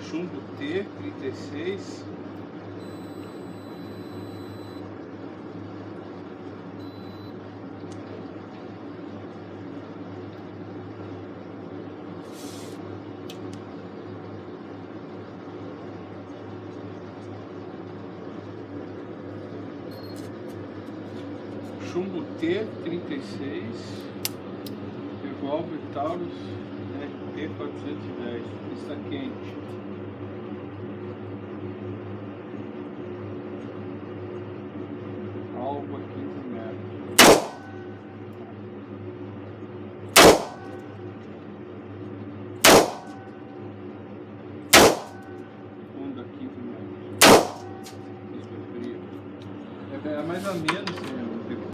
chumbo T36. Chumbo T36, revólver Taurus RP410, está quente. Alvo a 15 metros. Fundo a 15 metros. Isso é frio. É mais ou menos.